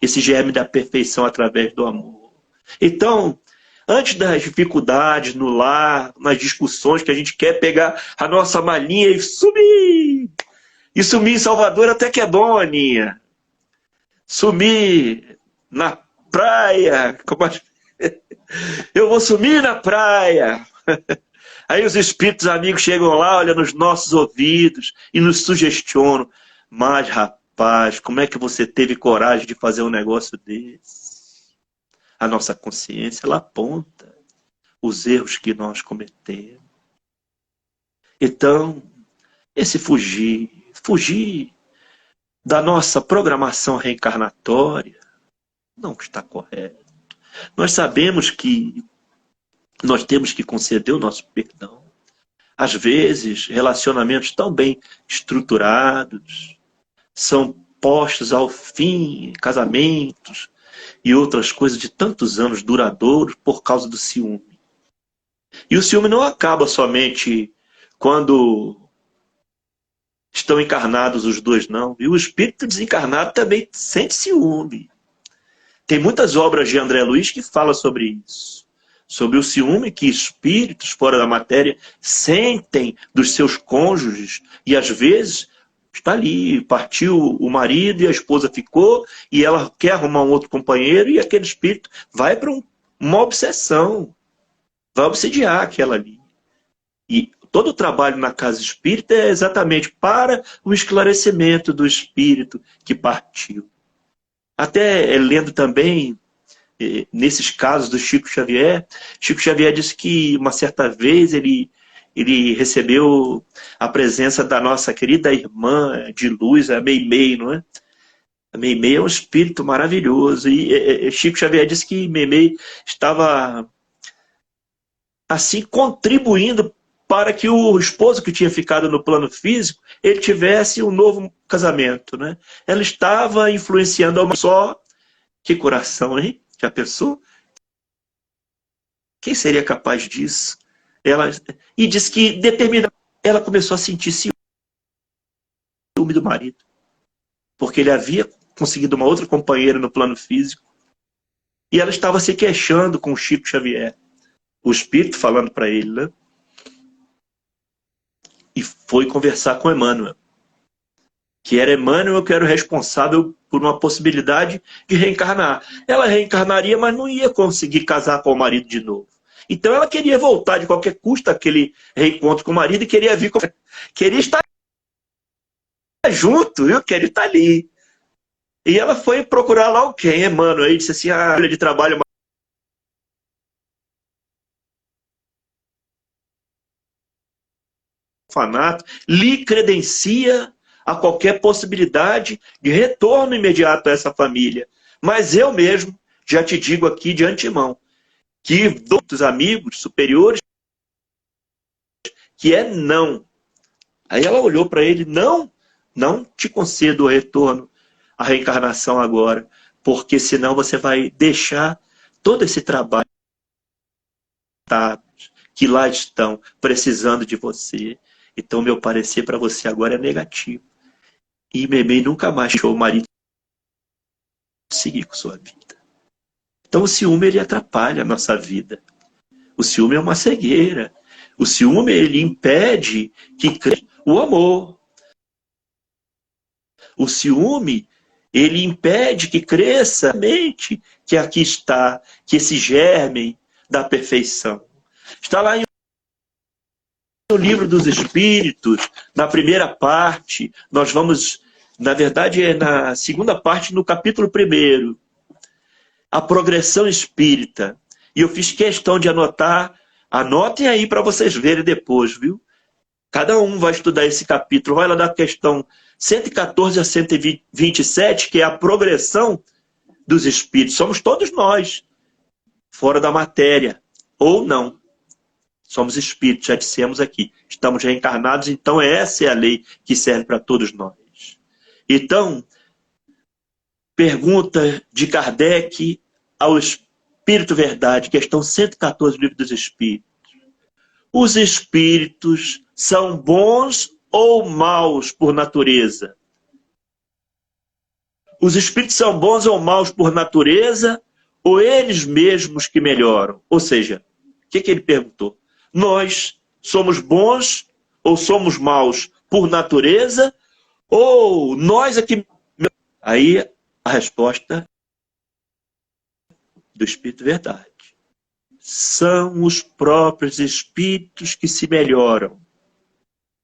esse germe da perfeição através do amor. Então, antes das dificuldades no lar, nas discussões que a gente quer pegar a nossa malinha e sumir. E sumir em Salvador até que é bom, Aninha. Sumir na praia. Eu vou sumir na praia. Aí os espíritos amigos chegam lá, olham nos nossos ouvidos e nos sugestionam. Mas, rapaz, como é que você teve coragem de fazer um negócio desse? A nossa consciência, ela aponta os erros que nós cometemos. Então, esse fugir da nossa programação reencarnatória não está correto. Nós sabemos que nós temos que conceder o nosso perdão. Às vezes, relacionamentos tão bem estruturados são postos ao fim, casamentos e outras coisas de tantos anos duradouros por causa do ciúme. E o ciúme não acaba somente quando estão encarnados os dois, não. E o espírito desencarnado também sente ciúme. Tem muitas obras de André Luiz que falam sobre isso. Sobre o ciúme que espíritos fora da matéria sentem dos seus cônjuges. E às vezes está ali, partiu o marido e a esposa ficou, e ela quer arrumar um outro companheiro, e aquele espírito vai para uma obsessão. Vai obsediar aquela ali. E todo o trabalho na casa espírita é exatamente para o esclarecimento do espírito que partiu. Até lendo também, nesses casos do Chico Xavier disse que uma certa vez ele recebeu a presença da nossa querida irmã de luz, a Meimei, não é? A Meimei é um espírito maravilhoso. E Chico Xavier disse que Meimei estava assim contribuindo para que o esposo que tinha ficado no plano físico, ele tivesse um novo casamento, né? Ela estava influenciando uma só. Que coração, hein? Já pensou? Quem seria capaz disso? Ela, e diz que determinada ela começou a sentir ciúme do marido, porque ele havia conseguido uma outra companheira no plano físico, e ela estava se queixando com o Chico Xavier, o espírito falando para ele, né? E foi conversar com Emmanuel, que era Emmanuel que era o responsável por uma possibilidade de reencarnar. Ela reencarnaria, mas não ia conseguir casar com o marido de novo. Então ela queria voltar de qualquer custo àquele reencontro com o marido e queria vir, queria estar junto, viu? Queria estar ali. E ela foi procurar lá o quem? Emmanuel. Aí disse assim, a área de trabalho orfanato lhe credencia a qualquer possibilidade de retorno imediato a essa família. Mas eu mesmo já te digo aqui de antemão que dos amigos superiores que é não. Aí ela olhou para ele, não, não te concedo o retorno, a reencarnação agora, porque senão você vai deixar todo esse trabalho que lá estão precisando de você. Então meu parecer para você agora é negativo. E Memei nunca mais deixou o marido seguir com sua vida. Então o ciúme ele atrapalha a nossa vida. O ciúme é uma cegueira. O ciúme ele impede que cresça o amor. O ciúme ele impede que cresça a mente que aqui está, que esse germe da perfeição. Está lá no Livro dos Espíritos, na primeira parte, nós vamos, na verdade é na segunda parte, no capítulo 1, a progressão espírita. E eu fiz questão de anotar, anotem aí para vocês verem depois, viu? Cada um vai estudar esse capítulo, vai lá da questão 114 a 127, que é a progressão dos espíritos. Somos todos nós, fora da matéria, ou não. Somos espíritos, já dissemos aqui. Estamos reencarnados, então essa é a lei que serve para todos nós. Então, pergunta de Kardec ao Espírito Verdade, questão 114 do Livro dos Espíritos. Os espíritos são bons ou maus por natureza? Os espíritos são bons ou maus por natureza, ou eles mesmos que melhoram? Ou seja, o que ele perguntou? Nós somos bons ou somos maus por natureza, ou nós é que... Aí a resposta do Espírito Verdade. São os próprios espíritos que se melhoram.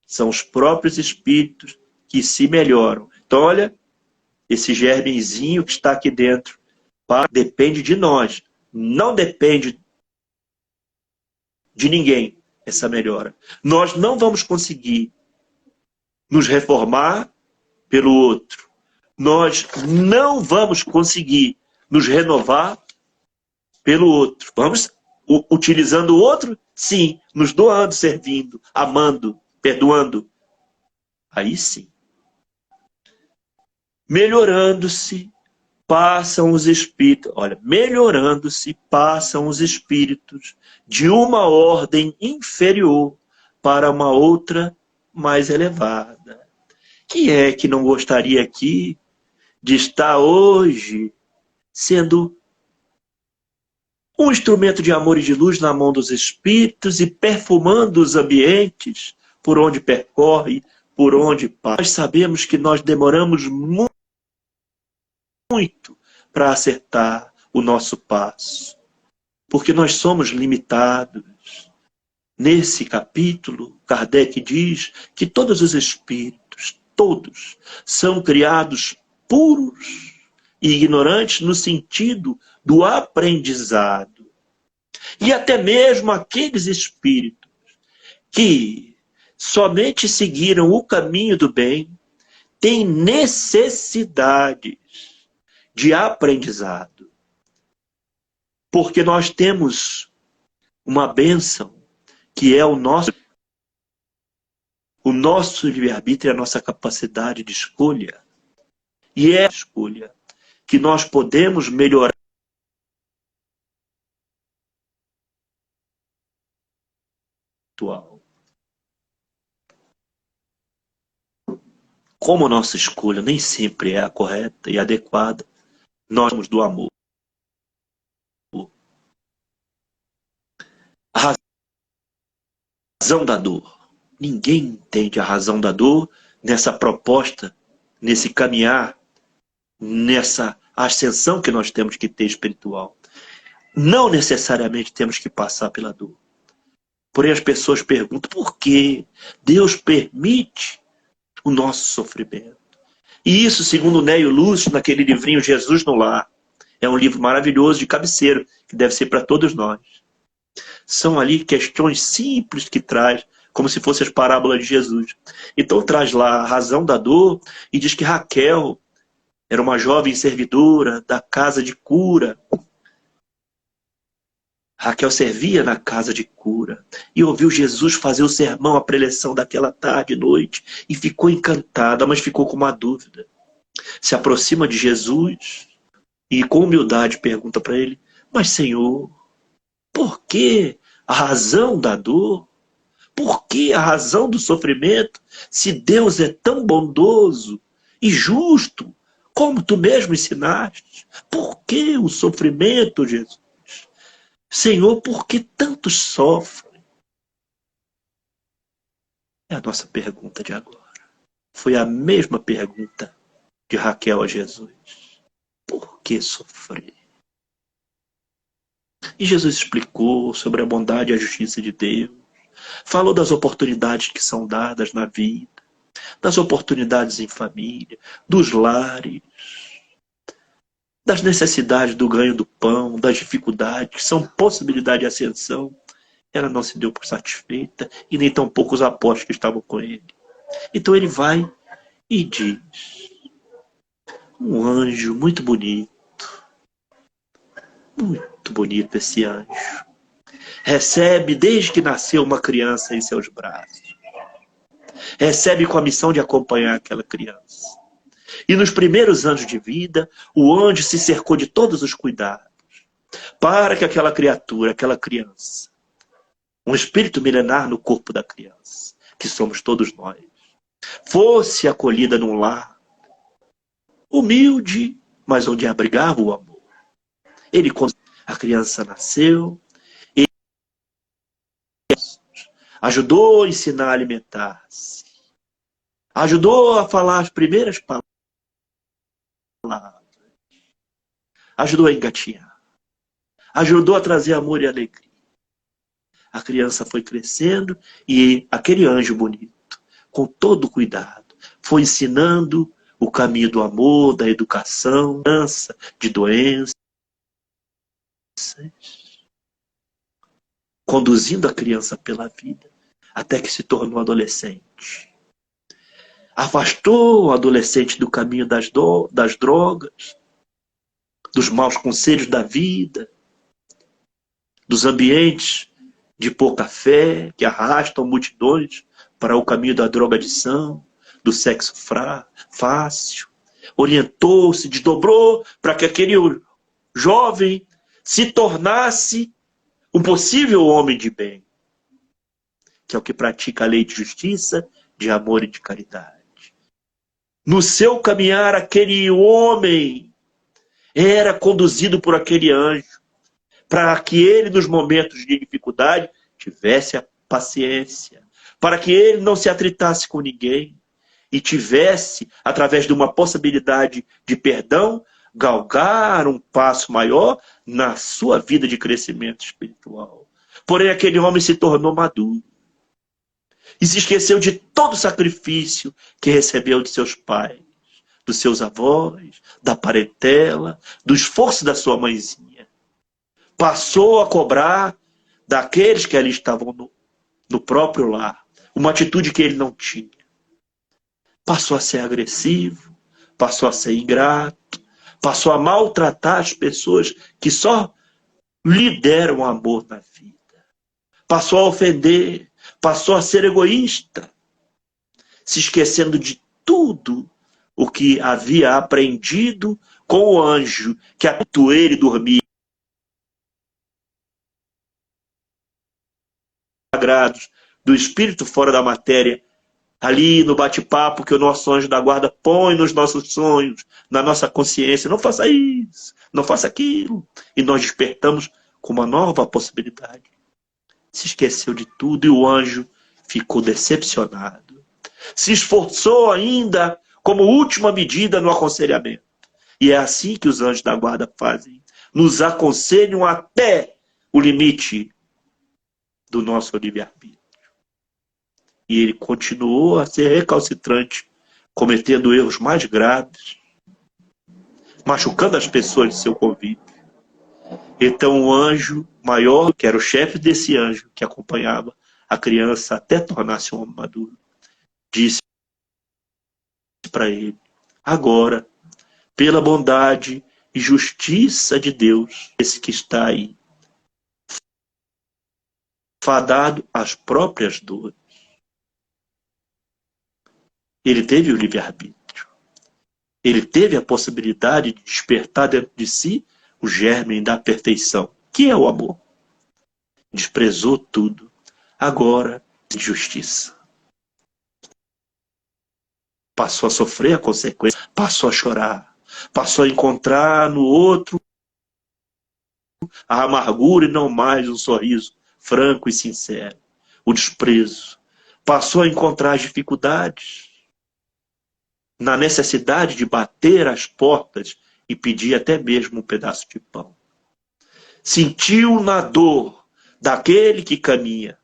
São os próprios espíritos que se melhoram. Então, olha, esse germenzinho que está aqui dentro depende de nós. Não depende de ninguém essa melhora. Nós não vamos conseguir nos reformar pelo outro. Nós não vamos conseguir nos renovar pelo outro. Vamos utilizando o outro? Sim. Nos doando, servindo, amando, perdoando. Aí sim. Melhorando-se, passam os espíritos. Olha, melhorando-se, passam os espíritos de uma ordem inferior para uma outra mais elevada. Quem é que não gostaria aqui de estar hoje sendo um instrumento de amor e de luz na mão dos espíritos e perfumando os ambientes por onde percorre, por onde passa? Nós sabemos que nós demoramos muito para acertar o nosso passo, porque nós somos limitados. Nesse capítulo, Kardec diz que todos os espíritos, todos, são criados puros e ignorantes no sentido do aprendizado. E até mesmo aqueles espíritos que somente seguiram o caminho do bem têm necessidades de aprendizado. Porque nós temos uma bênção que é o nosso livre-arbítrio, a nossa capacidade de escolha. E é a escolha que nós podemos melhorar. Como a nossa escolha nem sempre é a correta e adequada, nós somos do amor. A razão da dor. Ninguém entende a razão da dor nessa proposta, nesse caminhar, nessa ascensão que nós temos que ter espiritual. Não necessariamente temos que passar pela dor. Porém, as pessoas perguntam por que Deus permite o nosso sofrimento. E isso, segundo Néio Lúcio, naquele livrinho Jesus no Lar, é um livro maravilhoso de cabeceira, que deve ser para todos nós. São ali questões simples que traz, como se fossem as parábolas de Jesus. Então traz lá a razão da dor e diz que Raquel era uma jovem servidora da casa de cura. Raquel servia na casa de cura e ouviu Jesus fazer o sermão, a preleção daquela tarde e noite, e ficou encantada, mas ficou com uma dúvida. Se aproxima de Jesus e com humildade pergunta para ele: mas Senhor, por que a razão da dor? Por que a razão do sofrimento? Se Deus é tão bondoso e justo, como tu mesmo ensinaste, por que o sofrimento, Jesus? Senhor, por que tantos sofrem? É a nossa pergunta de agora. Foi a mesma pergunta de Raquel a Jesus. Por que sofrer? E Jesus explicou sobre a bondade e a justiça de Deus. Falou das oportunidades que são dadas na vida, das oportunidades em família, dos lares, das necessidades do ganho do pão, das dificuldades, que são possibilidade de ascensão. Ela não se deu por satisfeita, e nem tampouco os apóstolos que estavam com ele. Então ele vai e diz: um anjo muito bonito esse anjo, recebe desde que nasceu uma criança em seus braços. Recebe com a missão de acompanhar aquela criança. E nos primeiros anos de vida, o anjo se cercou de todos os cuidados para que aquela criatura, aquela criança, um espírito milenar no corpo da criança, que somos todos nós, fosse acolhida num lar humilde, mas onde abrigava o amor. Ele, quando a criança nasceu, ele ajudou a ensinar a alimentar-se, ajudou a falar as primeiras palavras, ajudou a engatinhar, ajudou a trazer amor e alegria. A criança foi crescendo e aquele anjo bonito, com todo cuidado, foi ensinando o caminho do amor, da educação, de doenças, conduzindo a criança pela vida, até que se tornou adolescente. Afastou o adolescente do caminho das drogas, dos maus conselhos da vida, dos ambientes de pouca fé, que arrastam multidões para o caminho da drogadição, do sexo fácil. Orientou-se, desdobrou para que aquele jovem se tornasse um possível homem de bem, que é o que pratica a lei de justiça, de amor e de caridade. No seu caminhar, aquele homem era conduzido por aquele anjo, para que ele, nos momentos de dificuldade, tivesse a paciência, para que ele não se atritasse com ninguém e tivesse, através de uma possibilidade de perdão, galgar um passo maior na sua vida de crescimento espiritual. Porém, aquele homem se tornou maduro e se esqueceu de todo o sacrifício que recebeu de seus pais, dos seus avós, da parentela, do esforço da sua mãezinha. Passou a cobrar daqueles que ali estavam no próprio lar, uma atitude que ele não tinha. Passou a ser agressivo, passou a ser ingrato, passou a maltratar as pessoas que só lhe deram amor na vida. Passou a ofender, passou a ser egoísta, se esquecendo de tudo o que havia aprendido com o anjo que atua ele dormia. Sagrados do espírito fora da matéria, ali no bate-papo que o nosso anjo da guarda põe nos nossos sonhos, na nossa consciência. Não faça isso, não faça aquilo. E nós despertamos com uma nova possibilidade. Se esqueceu de tudo e o anjo ficou decepcionado. Se esforçou ainda como última medida no aconselhamento. E é assim que os anjos da guarda fazem. Nos aconselham até o limite do nosso livre-arbítrio. E ele continuou a ser recalcitrante, cometendo erros mais graves, machucando as pessoas de seu convívio. Então o anjo maior, que era o chefe desse anjo, que acompanhava a criança até tornar-se um homem maduro, disse para ele: agora, pela bondade e justiça de Deus, esse que está aí, fadado às próprias dores. Ele teve o livre-arbítrio. Ele teve a possibilidade de despertar dentro de si o germe da perfeição, que é o amor. Desprezou tudo. Agora, injustiça. Passou a sofrer a consequência, passou a chorar, passou a encontrar no outro a amargura e não mais um sorriso franco e sincero. O desprezo. Passou a encontrar as dificuldades na necessidade de bater às portas e pedir até mesmo um pedaço de pão. Sentiu na dor daquele que caminha,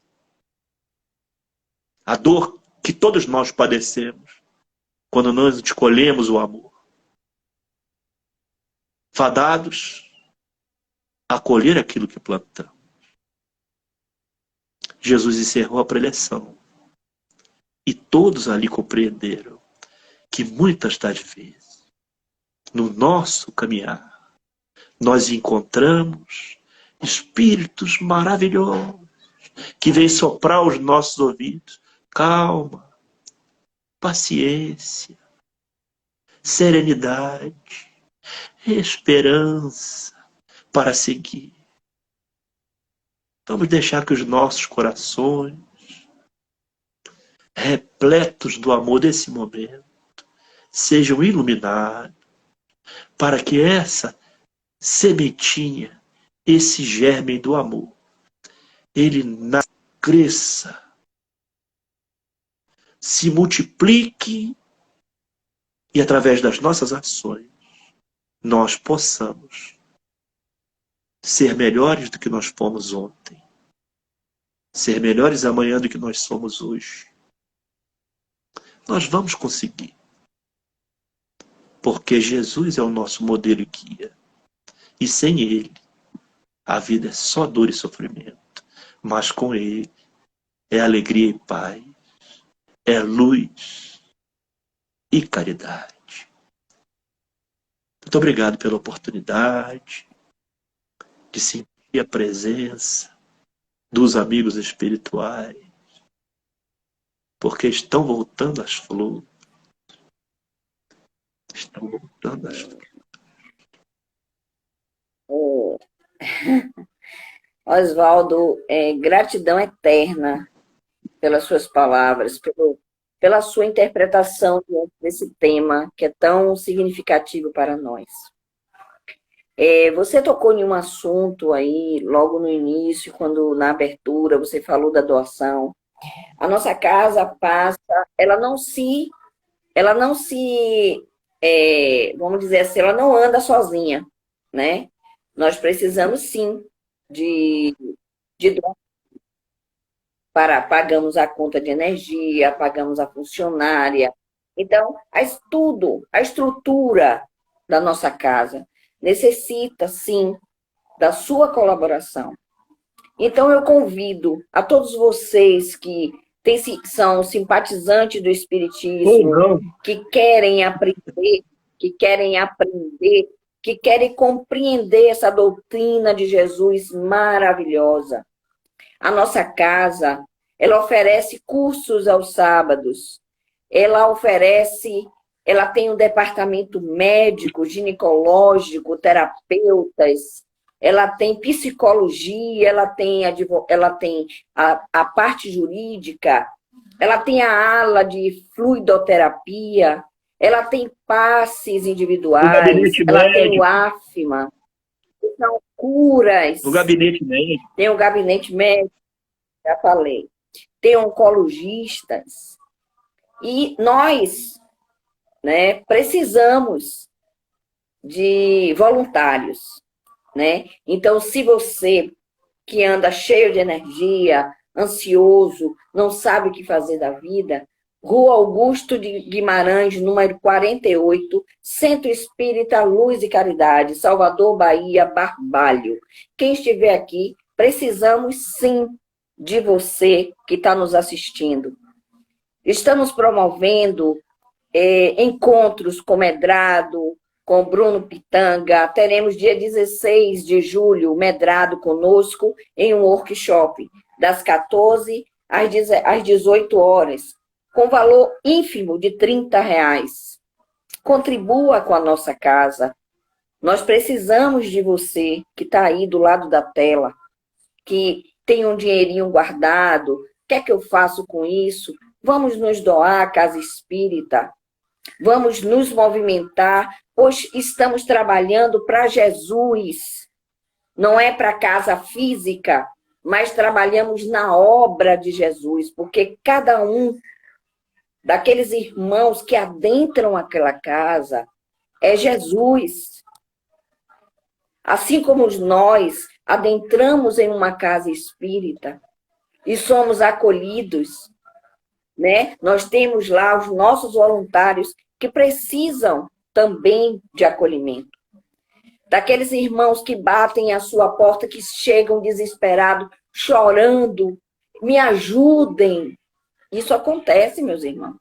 a dor que todos nós padecemos quando nós escolhemos o amor. Fadados a colher aquilo que plantamos. Jesus encerrou a preleção e todos ali compreenderam que muitas das vezes, no nosso caminhar, nós encontramos espíritos maravilhosos que vêm soprar os nossos ouvidos. Calma, paciência, serenidade, esperança para seguir. Vamos deixar que os nossos corações, repletos do amor desse momento, sejam iluminados para que essa sementinha, esse germe do amor, ele cresça, se multiplique e através das nossas ações nós possamos ser melhores do que nós fomos ontem, ser melhores amanhã do que nós somos hoje. Nós vamos conseguir, porque Jesus é o nosso modelo e guia. E sem Ele, a vida é só dor e sofrimento. Mas com Ele, é alegria e paz, é luz e caridade. Muito obrigado pela oportunidade de sentir a presença dos amigos espirituais, porque estão voltando as flores. Estão voltando as flores. Oswaldo, gratidão eterna pelas suas palavras, pela sua interpretação desse tema que é tão significativo para nós. Você tocou em um assunto aí, logo no início, quando na abertura você falou da doação. A nossa casa passa, ela não se, vamos dizer assim, ela não anda sozinha, né? Nós precisamos sim de doação. pagamos a conta de energia, pagamos a funcionária. Então, a estrutura da nossa casa necessita, sim, da sua colaboração. Então, eu convido a todos vocês que são simpatizantes do Espiritismo, que querem aprender, que querem compreender essa doutrina de Jesus maravilhosa. A nossa casa, ela oferece cursos aos sábados, ela tem um departamento médico, ginecológico, terapeutas, ela tem psicologia, ela tem a parte jurídica, ela tem a ala de fluidoterapia, ela tem passes individuais, ela tem o AFMA, são curas. O gabinete médico. Tem o gabinete médico, já falei. Tem oncologistas. E nós, né, precisamos de voluntários, né? Então, se você que anda cheio de energia, ansioso, não sabe o que fazer da vida, Rua Augusto de Guimarães, número 48, Centro Espírita Luz e Caridade, Salvador, Bahia, Barbalho. Quem estiver aqui, precisamos sim de você que está nos assistindo. Estamos promovendo encontros com Medrado, com Bruno Pitanga. Teremos dia 16 de julho, Medrado conosco, em um workshop, das 14 às 18 horas, com valor ínfimo de R$30. Contribua com a nossa casa. Nós precisamos de você que está aí do lado da tela, que tem um dinheirinho guardado. O que é que eu faço com isso? Vamos nos doar à Casa Espírita. Vamos nos movimentar, pois estamos trabalhando para Jesus. Não é para casa física, mas trabalhamos na obra de Jesus, porque cada um daqueles irmãos que adentram aquela casa é Jesus. Assim como nós adentramos em uma casa espírita e somos acolhidos, né? Nós temos lá os nossos voluntários que precisam também de acolhimento. Daqueles irmãos que batem à sua porta, que chegam desesperados, chorando, me ajudem. Isso acontece, meus irmãos.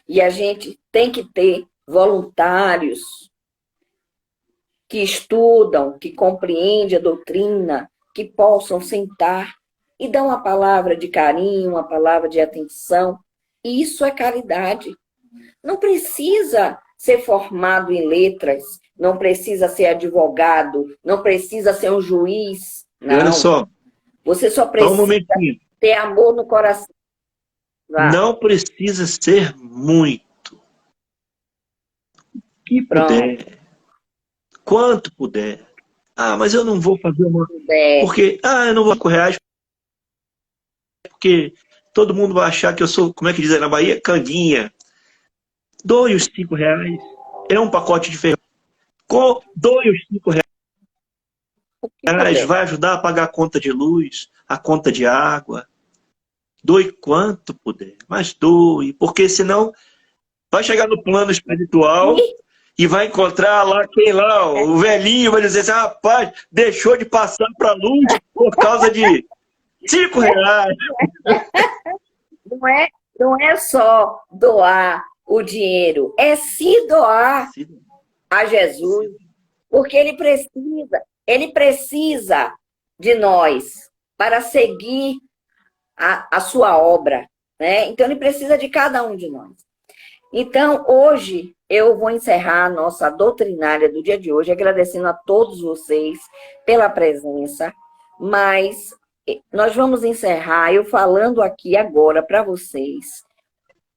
E a gente tem que ter voluntários que estudam, que compreendem a doutrina, que possam sentar e dar uma palavra de carinho, uma palavra de atenção. Isso é caridade. Não precisa ser formado em letras, não precisa ser advogado, não precisa ser um juiz. Não. Olha só. Você só precisa ter amor no coração. Não precisa ser muito. Que puder. Quanto puder. Ah, mas eu não vou fazer uma... Porque, eu não vou com R$5, porque todo mundo vai achar que eu sou, como é que diz aí na Bahia? Canguinha. Doe os R$5. É um pacote de feijão. Doe os R$5. Vai ajudar a pagar a conta de luz, a conta de água. Doe quanto puder, mas doe, porque senão vai chegar no plano espiritual e vai encontrar lá o velhinho vai dizer assim, rapaz, deixou de passar para a luz por causa de R$5. Não é só doar o dinheiro, é se doar a Jesus, porque ele precisa de nós para seguir a sua obra, né? Então, ele precisa de cada um de nós. Então, hoje, eu vou encerrar a nossa doutrinária do dia de hoje, agradecendo a todos vocês pela presença, mas nós vamos encerrar eu falando aqui agora para vocês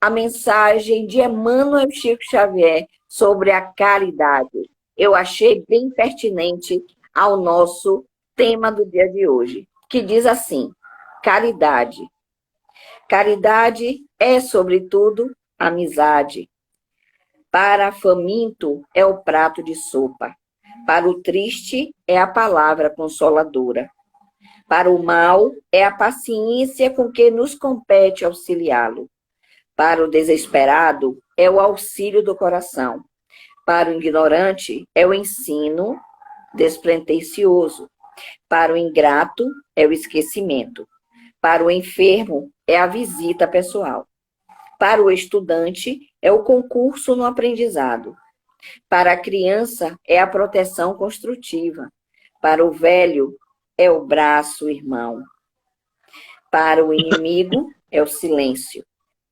a mensagem de Emmanuel Chico Xavier sobre a caridade. Eu achei bem pertinente ao nosso tema do dia de hoje, que diz assim: caridade. Caridade é, sobretudo, amizade. Para faminto é o prato de sopa. Para o triste é a palavra consoladora. Para o mal, é a paciência com que nos compete auxiliá-lo. Para o desesperado, é o auxílio do coração. Para o ignorante, é o ensino despretensioso. Para o ingrato, é o esquecimento. Para o enfermo, é a visita pessoal. Para o estudante, é o concurso no aprendizado. Para a criança, é a proteção construtiva. Para o velho, é o braço irmão. Para o inimigo, é o silêncio.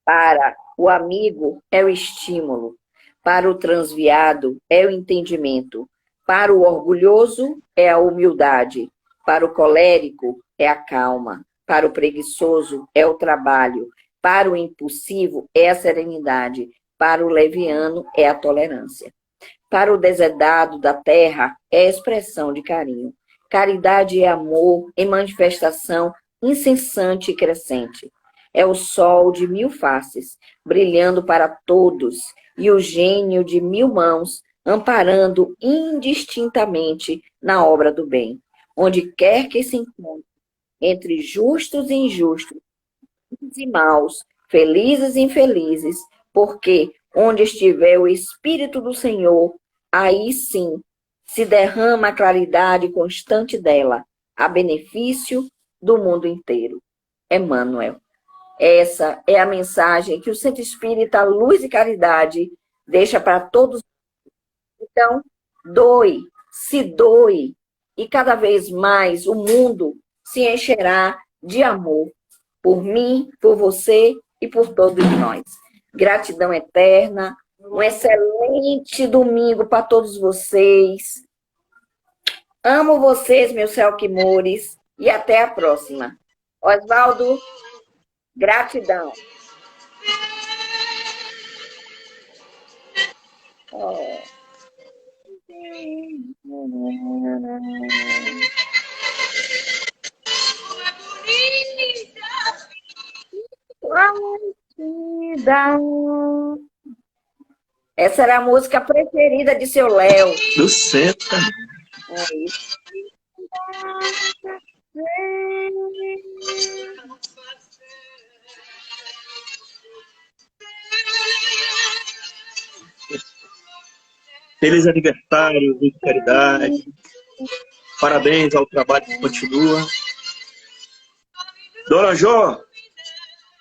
Para o amigo, é o estímulo. Para o transviado, é o entendimento. Para o orgulhoso, é a humildade. Para o colérico, é a calma. Para o preguiçoso, é o trabalho. Para o impulsivo, é a serenidade. Para o leviano, é a tolerância. Para o deserdado da terra, é a expressão de carinho. Caridade é amor em manifestação incessante e crescente. É o sol de 1000 faces, brilhando para todos, e o gênio de 1000 mãos, amparando indistintamente na obra do bem. Onde quer que se encontre, entre justos e injustos, bons e maus, felizes e infelizes, porque onde estiver o Espírito do Senhor, aí sim se derrama a claridade constante dela, a benefício do mundo inteiro. Emmanuel. Essa é a mensagem que o Centro Espírita Luz e Caridade deixa para todos. Então, doe, se doe, e cada vez mais o mundo se encherá de amor por mim, por você e por todos nós. Gratidão eterna, um excelente domingo para todos vocês. Amo vocês, meus selquimores, e até a próxima. Oswaldo, gratidão. Oh. Essa era a música preferida de seu Léo. Do centro. É isso. Feliz aniversário, Luz de Caridade. Parabéns ao trabalho que continua. Dona Jô,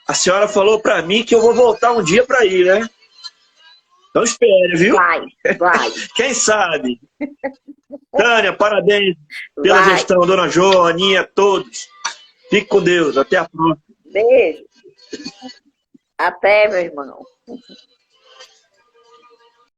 a senhora falou para mim que eu vou voltar um dia para ir, né? Então espere, viu? Vai. Quem sabe? Tânia, parabéns pela gestão. Dona Jô, Aninha, todos. Fique com Deus. Até a próxima. Beijo. Até, meu irmão.